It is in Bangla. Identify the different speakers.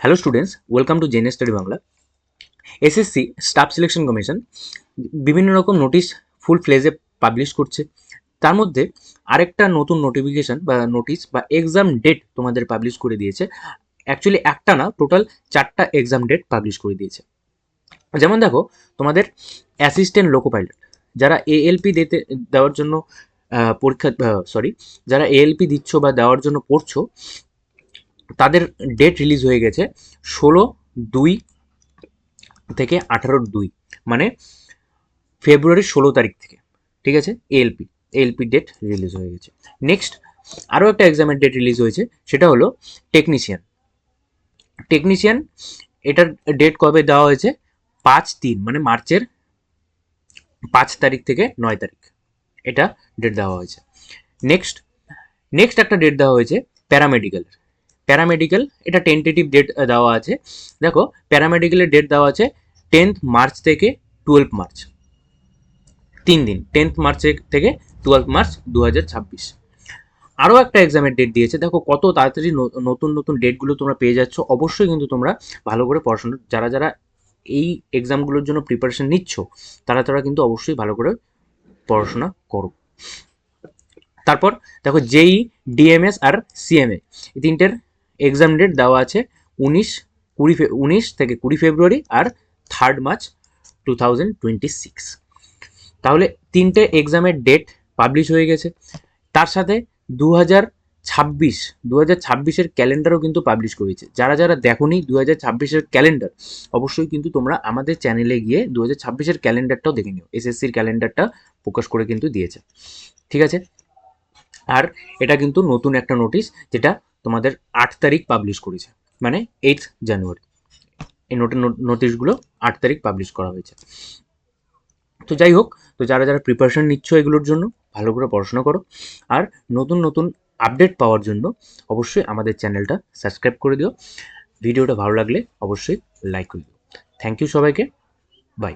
Speaker 1: হ্যালো স্টুডেন্টস, ওয়েলকাম টু জেনে study Bangla. SSC staff selection commission বিভিন্ন রকম নোটিশ ফুল ফ্লেজে পাবলিশ করছে। তার মধ্যে আরেকটা নতুন নোটিফিকেশান বা নোটিশ বা এক্সাম ডেট তোমাদের পাবলিশ করে দিয়েছে। অ্যাকচুয়ালি একটা না, টোটাল 4টা এক্সাম ডেট পাবলিশ করে দিয়েছে। যেমন দেখো, তোমাদের অ্যাসিস্ট্যান্ট লোকো পাইলট যারা এএলপি দেওয়ার জন্য পরীক্ষা যারা এএলপি দিচ্ছ বা দেওয়ার জন্য পড়ছো, তাদের ডেট রিলিজ হয়ে গেছে 16/2 থেকে 18/2, মানে ফেব্রুয়ারির 16 তারিখ থেকে। ঠিক আছে, এএলপি ডেট রিলিজ হয়ে গেছে। নেক্সট আরও একটা এক্সামের ডেট রিলিজ হয়েছে, সেটা হলো টেকনিশিয়ান। এটার ডেট কবে দেওয়া হয়েছে? 5/3, মানে মার্চের 5 তারিখ থেকে 9 তারিখ এটা ডেট দেওয়া হয়েছে। নেক্সট একটা ডেট দেওয়া হয়েছে প্যারামেডিক্যাল। এটা টেন্টেটিভ ডেট দেওয়া আছে। দেখো, প্যারামেডিক্যালের ডেট দেওয়া আছে 10th মার্চ থেকে 12 মার্চ, 3 দিন, 10th মার্চ থেকে 12 মার্চ 2026। আরও একটা এক্সামের ডেট দিয়েছে। দেখো কত তাড়াতাড়ি নতুন নতুন ডেটগুলো তোমরা পেয়ে যাচ্ছ। অবশ্যই কিন্তু তোমরা ভালো করে পড়াশোনা, যারা যারা এই এক্সামগুলোর জন্য প্রিপারেশন নিচ্ছ, তারা কিন্তু অবশ্যই ভালো করে পড়াশোনা করো। তারপর দেখো, জেই, ডিএমএস আর সিএমএ, এই তিনটের এক্সাম ডেট দেওয়া আছে 19 থেকে 20 ফেব্রুয়ারি আর 3 মার্চ 2026। তাহলে তিনটে এক্সামের ডেট পাবলিশ হয়ে গেছে। তার সাথে 2026 ক্যালেন্ডারও কিন্তু পাবলিশ করেছে। যারা যারা দেখোনি 2026 ক্যালেন্ডার, অবশ্যই কিন্তু তোমরা আমাদের চ্যানেলে গিয়ে 2026 ক্যালেন্ডারটাও দেখে নিও। এসএসসির ক্যালেন্ডারটা প্রকাশ করে কিন্তু দিয়েছে। ঠিক আছে, আর এটা কিন্তু নতুন একটা নোটিশ, যেটা তোমাদের 8 তারিখ পাবলিশ করেছে, মানে 8 জানুয়ারি। এই নোটিশগুলো 8 তারিখ পাবলিশ করা হয়েছে। তো যাই হোক, তো যারা যারা প্রিপারেশন নিচ্ছ এগুলোর জন্য ভালো করে পড়াশোনা করো। আর নতুন নতুন আপডেট পাওয়ার জন্য অবশ্যই আমাদের চ্যানেলটা সাবস্ক্রাইব করে দিও। ভিডিওটা ভালো লাগলে অবশ্যই লাইক করে দিও। থ্যাংক ইউ সবাইকে, বাই।